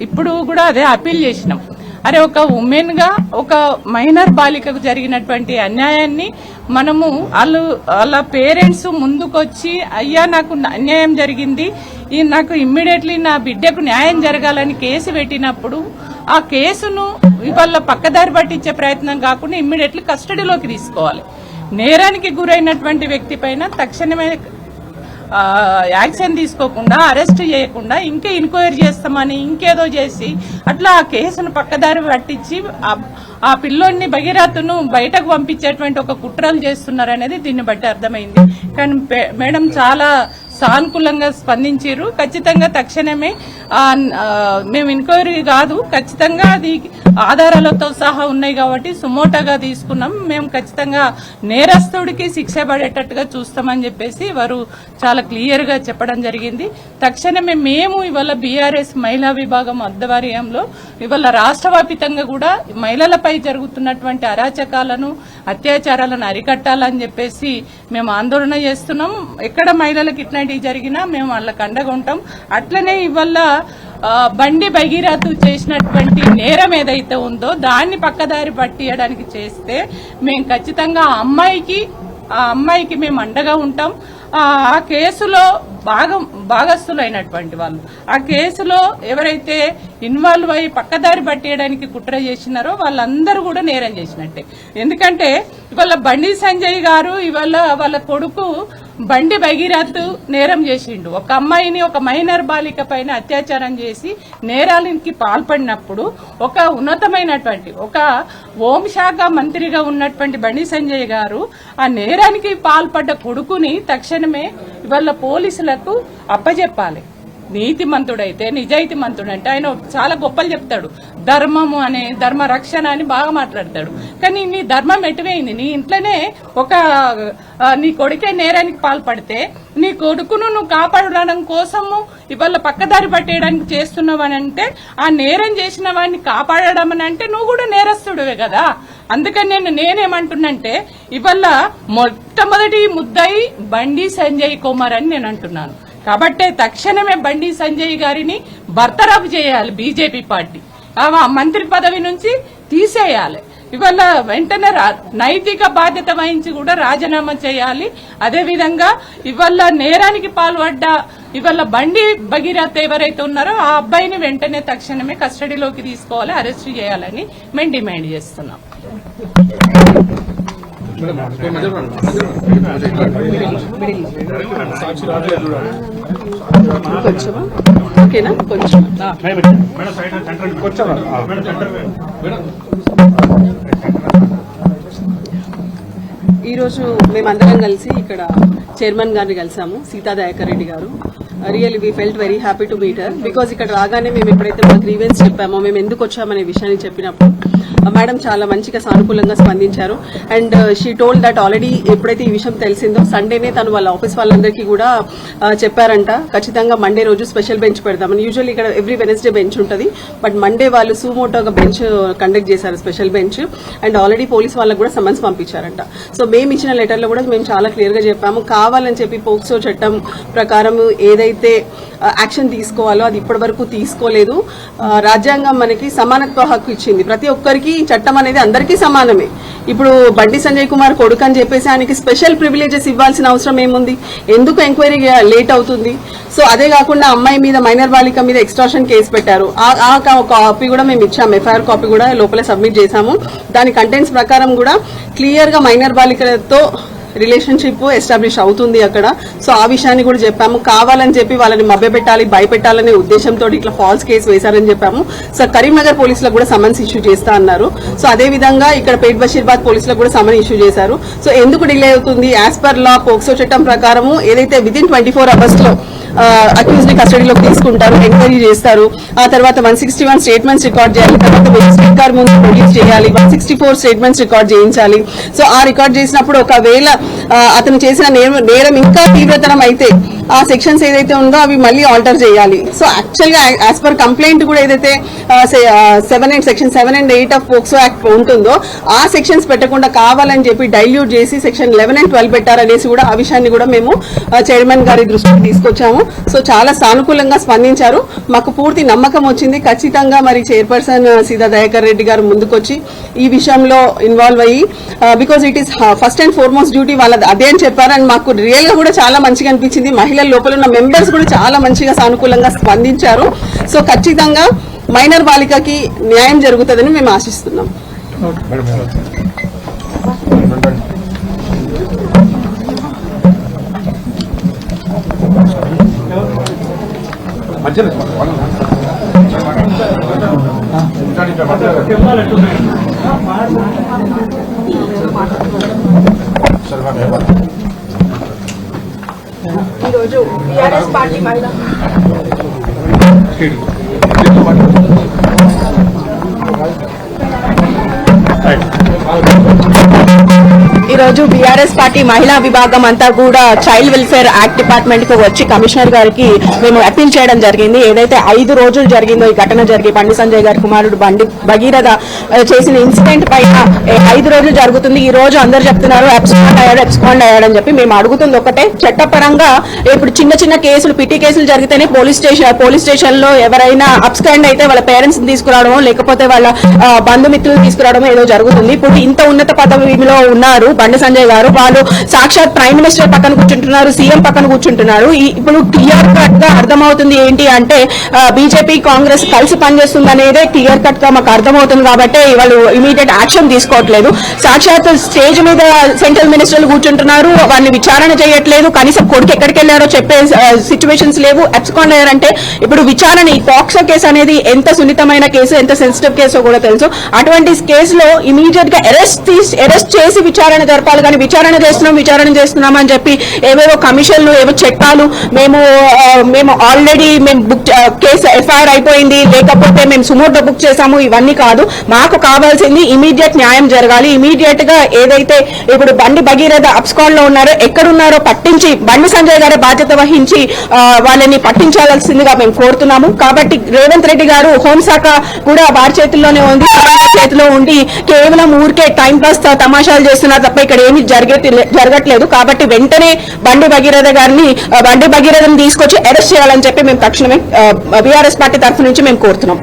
ఇప్పుడు కూడా అదే అపీల్ చేసినాం. అరే ఒక ఉమెన్ గా ఒక మైనర్ బాలికకు జరిగినటువంటి అన్యాయాన్ని మనము వాళ్ళ పేరెంట్స్ ముందుకొచ్చి అయ్యా నాకు అన్యాయం జరిగింది, నాకు ఇమ్మీడియట్లీ నా బిడ్డకు న్యాయం జరగాలని కేసు పెట్టినప్పుడు ఆ కేసును ఇవాళ పక్కదారి పట్టించే ప్రయత్నం కాకుండా ఇమ్మీడియట్లీ కస్టడీలోకి తీసుకోవాలి. నేరానికి గురైనటువంటి వ్యక్తి పైన తక్షణమే యాక్షన్ తీసుకోకుండా అరెస్ట్ చేయకుండా ఇంకా ఎంక్వైరీ చేస్తామని ఇంకేదో చేసి అట్లా ఆ కేసును పక్కదారి పట్టించి ఆ పిల్లోడిని భగీరథను బయటకు పంపించేటువంటి ఒక కుట్రలు చేస్తున్నారనేది దీన్ని బట్టి అర్థమైంది. కానీ మేడం చాలా సానుకూలంగా స్పందించారు. ఖచ్చితంగా తక్షణమే మేము ఎంక్వైరీ కాదు, ఖచ్చితంగా అది ఆధారాలతో సహా ఉన్నాయి కాబట్టి సుమోటోగా తీసుకున్నాం. మేము ఖచ్చితంగా నేరస్తుడికి శిక్ష పడేటట్టుగా చూస్తామని చెప్పేసి వారు చాలా క్లియర్ గా చెప్పడం జరిగింది. తక్షణమే మేము ఇవాళ బీఆర్ఎస్ మహిళా విభాగం ఆధ్వర్యంలో ఇవాళ రాష్ట్ర వ్యాప్తంగా కూడా మహిళలపై జరుగుతున్నటువంటి అరాచకాలను అత్యాచారాలను అరికట్టాలని చెప్పేసి మేము ఆందోళన చేస్తున్నాం. ఎక్కడ మహిళలకు ఇట్లాంటివి జరిగినా మేము వాళ్ళకి అండగా ఉంటాం. అట్లనే ఇవాళ బండి భగీరథ చేసినటువంటి నేరం ఏదైతే ఉందో దాన్ని పక్కదారి పట్టియడానికి చేస్తే మేము ఖచ్చితంగా ఆ అమ్మాయికి మేము అండగా ఉంటాం. ఆ కేసులో భాగస్థులైనటువంటి వాళ్ళు ఆ కేసులో ఎవరైతే ఇన్వాల్వ్ అయ్యి పక్కదారి పట్టేయడానికి కుట్ర చేసినారో వాళ్ళందరూ కూడా నేరం చేసినట్టే. ఎందుకంటే ఇవాళ బండి సంజయ్ గారు ఇవాళ వాళ్ళ కొడుకు బండి భగీరథ్ నేరం చేసిండు. ఒక అమ్మాయిని ఒక మైనర్ బాలిక పైన అత్యాచారం చేసి నేరాలకి పాల్పడినప్పుడు ఒక ఉన్నతమైనటువంటి ఒక హోంశాఖ మంత్రిగా ఉన్నటువంటి బండి సంజయ్ గారు ఆ నేరానికి పాల్పడ్డ కొడుకుని తక్షణమే ఇవాళ పోలీసులకు అప్పచెప్పాలి. నీతిమంతుడైతే నిజాయితీమంతుడంటే ఆయన చాలా గొప్పలు చెప్తాడు. ధర్మము అనే ధర్మ రక్షణ అని బాగా మాట్లాడతాడు. కానీ నీ ధర్మం ఎటువైంది? నీ ఇంట్లోనే నీ కొడుకే నేరానికి పాల్పడితే నీ కొడుకును నువ్వు కాపాడడం కోసము ఇవాళ పక్కదారి పట్టేయడానికి చేస్తున్నావు అని అంటే ఆ నేరం చేసిన వాడిని కాపాడడం అని అంటే నువ్వు కూడా నేరస్తుడివే కదా. అందుకని నేనేమంటున్నంటే ఇవాళ మొట్టమొదటి ముద్దాయి బండి సంజయ్ కుమార్ అని నేను అంటున్నాను. కాబట్టే తక్షణమే బండి సంజయ్ గారిని బర్తరఫ్ చేయాలి. బీజేపీ పార్టీ ఆ మంత్రి పదవి నుంచి తీసేయాలి. ఇవాళ వెంటనే నైతిక బాధ్యత వహించి కూడా రాజీనామా చేయాలి. అదేవిధంగా ఇవాళ నేరానికి పాల్పడ్డ ఇవాళ బండి భగీరథ్ ఎవరైతే ఉన్నారో ఆ అబ్బాయిని వెంటనే తక్షణమే కస్టడీలోకి తీసుకోవాలి, అరెస్ట్ చేయాలని మేము డిమాండ్ చేస్తున్నాం. ఈరోజు మేమందరం కలిసి ఇక్కడ చైర్మన్ గారిని కలిసాము, సీతా దయాకర్ రెడ్డి గారు. Really we felt very happy to meet her. Because ఇక్కడ రాగానే మేము ఎప్పుడైతే మా గ్రీవెన్స్ చెప్పామో, మేము ఎందుకు వచ్చామనే విషయాన్ని చెప్పినప్పుడు మేడం చాలా మంచిగా సానుకూలంగా స్పందించారు. And she told that already ఎప్పుడైతే ఈ విషయం తెలిసిందో సండేనే తను వాళ్ళ ఆఫీస్ వాళ్ళందరికీ కూడా చెప్పారంట, ఖచ్చితంగా మండే రోజు స్పెషల్ బెంచ్ పెడదామని. యూజువల్లీ ఇక్కడ ఎవ్రీ వెనస్డే బెంచ్ ఉంటుంది, బట్ మండే వాళ్ళు సుమోటోగా బెంచ్ కండక్ట్ చేశారు, special bench. And already police వాళ్ళకు కూడా సమన్స్ పంపించారంట. సో మేము ఇచ్చిన లెటర్లో కూడా మేము చాలా క్లియర్ గా చెప్పాము, కావాలని చెప్పి పోక్సో చట్టం ప్రకారం ఏదైతే యాక్షన్ తీసుకోవాలో అది ఇప్పటి వరకు తీసుకోలేదు. రాజ్యాంగం మనకి సమానత్వ హక్కు ఇచ్చింది, ప్రతి ఒక్కరికి చట్టం అనేది అందరికీ సమానమే. ఇప్పుడు బండి సంజయ్ కుమార్ కొడుకు అని చెప్పేసి ఆయనకి స్పెషల్ ప్రివిలేజెస్ ఇవ్వాల్సిన అవసరం ఏముంది? ఎందుకు ఎంక్వైరీ లేట్ అవుతుంది? సో అదే కాకుండా అమ్మాయి మీద, మైనర్ బాలిక మీద ఎక్స్ట్రాషన్ కేసు పెట్టారు. ఆ కాపీ కూడా మేము ఇచ్చాము, ఎఫ్ఐఆర్ కాపీ కూడా లోపల సబ్మిట్ చేశాము. దాని కంటెంట్స్ ప్రకారం కూడా క్లియర్ గా మైనర్ బాలికలతో రిలేషన్షిప్ ఎస్టాబ్లిష్ అవుతుంది అక్కడ. సో ఆ విషయాన్ని కూడా చెప్పాము. కావాలని చెప్పి వాళ్ళని మభ్యపెట్టాలి, భయపెట్టాలనే ఉద్దేశంతో ఇట్లా ఫాల్స్ కేసు వేశారని చెప్పాము. సో కరీంనగర్ పోలీసులకు కూడా సమన్స్ ఇష్యూ చేస్తా అన్నారు. సో అదే విధంగా ఇక్కడ పేట్ బషీర్బాద్ పోలీసులకు కూడా సమన్ ఇష్యూ చేశారు. సో ఎందుకు డిలే అవుతుంది? యాజ్ పర్ లా పోక్సో చట్టం ప్రకారము ఏదైతే విదిన్ 24 hours లో అక్యూజ్ ని కస్టడీలోకి తీసుకుంటారు, ఎంక్వైరీ చేస్తారు. ఆ తర్వాత 161 స్టేట్మెంట్స్ రికార్డ్ చేయాలి, తర్వాత మెజిస్ట్రేట్ గారి ముందు ప్రొడ్యూస్ చేయాలి, 164 స్టేట్మెంట్స్ రికార్డ్ చేయించాలి. సో ఆ రికార్డ్ చేసినప్పుడు ఒకవేళ అతను చేసిన నేరం ఇంకా తీవ్రతరం అయితే ఆ సెక్షన్స్ ఏదైతే ఉందో అవి మళ్ళీ ఆల్టర్ చేయాలి. సో యాక్చువల్ గా యాజ్ పర్ కంప్లైంట్ కూడా ఏదైతే section 7 and 8 of POCSO act ఉంటుందో ఆ సెక్షన్స్ పెట్టకుండా కావాలని చెప్పి డైల్యూట్ చేసి సెక్షన్ 11 and 12 పెట్టారనేసి కూడా ఆ విషయాన్ని కూడా మేము చైర్మన్ గారి దృష్టికి తీసుకొచ్చాము. సో చాలా సానుకూలంగా స్పందించారు. మాకు పూర్తి నమ్మకం వచ్చింది. ఖచ్చితంగా మరి చైర్పర్సన్ సీతా దయాకర్ రెడ్డి గారు ముందుకొచ్చి ఈ విషయంలో ఇన్వాల్వ్ అయ్యి because it is first and foremost duty వాళ్ళది అదే అని చెప్పారు. అండ్ మాకు రియల్ గా కూడా చాలా మంచిగా అనిపించింది. మహిళల లోపల ఉన్న మెంబర్స్ కూడా చాలా మంచిగా సానుకూలంగా స్పందించారు. సో ఖచ్చితంగా మైనర్ బాలికకి న్యాయం జరుగుతుందని మేము ఆశిస్తున్నాం. ఈరోజు టీఆర్ఎస్ పార్టీ మహిళా ఈరోజు బీఆర్ఎస్ పార్టీ మహిళా విభాగం అంతా కూడా చైల్డ్ వెల్ఫేర్ యాక్ట్ డిపార్ట్మెంట్ కు వచ్చి కమిషనర్ గారికి మేము అప్పీల్ చేయడం జరిగింది. ఏదైతే 5 రోజులు జరిగిందో ఈ ఘటన జరిగి బండి సంజయ్ గారి కుమారుడు బండి భగీరథ చేసిన ఇన్సిడెంట్ పైన 5 రోజులు జరుగుతుంది. ఈ రోజు అందరు చెప్తున్నారు ఎబ్స్కాండ్ అయ్యాడని చెప్పి. మేము అడుగుతుంది ఒకటే, చట్టపరంగా ఇప్పుడు చిన్న చిన్న కేసులు పిటి కేసులు జరిగితేనే పోలీస్ స్టేషన్ లో ఎవరైనా అబ్స్కాండ్ అయితే వాళ్ళ పేరెంట్స్ తీసుకురావడమో లేకపోతే వాళ్ళ బంధుమిత్రులు తీసుకురావడమో ఏదో జరుగుతుంది. ఇప్పుడు ఇంత ఉన్నత పదవిలో ఉన్నారు బండి సంజయ్ గారు, వాళ్ళు సాక్షాత్ ప్రైమ్ మినిస్టర్ పక్కన కూర్చుంటున్నారు, సీఎం పక్కన కూర్చుంటున్నారు. ఇప్పుడు క్లియర్ కట్ గా అర్థమవుతుంది ఏంటి అంటే బీజేపీ కాంగ్రెస్ కలిసి పనిచేస్తుంది అనేదే క్లియర్ కట్ గా మాకు అర్థమవుతుంది. కాబట్టి వాళ్ళు ఇమీడియట్ యాక్షన్ తీసుకోవట్లేదు. సాక్షాత్ స్టేజ్ మీద సెంట్రల్ మినిస్టర్లు కూర్చుంటున్నారు, వాళ్ళని విచారణ చేయట్లేదు. కనీసం కొడుకు ఎక్కడికి వెళ్లారో చెప్పే సిచ్యువేషన్స్ లేవు. ఎబ్స్కాండ్ అయ్యారంటే ఇప్పుడు విచారణ, ఈ పాక్సో కేసు అనేది ఎంత సున్నితమైన కేసు, ఎంత సెన్సిటివ్ కేసో కూడా తెలుసు. అటువంటి కేసులో ఇమీడియట్ గా అరెస్ట్ చేసి విచారణ జరపాలి. కానీ విచారణ చేస్తున్నాం అని చెప్పి ఏవేవో కమిషన్లు, ఏవో చట్టాలు, మేము ఆల్రెడీ బుక్ కేసు ఎఫ్ఐఆర్ అయిపోయింది, లేకపోతే మేము సుమోటో బుక్ చేశాము, ఇవన్నీ కాదు. మాకు కావాల్సింది ఇమీడియట్ న్యాయం జరగాలి. ఇమీడియట్ గా ఏదైతే ఇప్పుడు బండి భగీరథ అబ్స్కాండ్ లో ఉన్నారో, ఎక్కడున్నారో పట్టించి బండి సంజయ్ గారు బాధ్యత వహించి వాళ్ళని పట్టించాల్సిందిగా మేము కోరుతున్నాము. కాబట్టి రేవంత్ రెడ్డి గారు హోంశాఖ కూడా వారి చేతుల్లోనే ఉంది, చేతిలో ఉండి కేవలం ఊరికే టైం పాస్ తమాషాలు చేస్తున్నారు తప్ప ఇక్కడ ఏమీ జరగట్లేదు. కాబట్టి వెంటనే బండి భగీరథని తీసుకొచ్చి అరెస్ట్ చేయాలని చెప్పి మేము తక్షణమే బీఆర్ఎస్ పార్టీ తరఫు నుంచి మేము కోరుతున్నాం.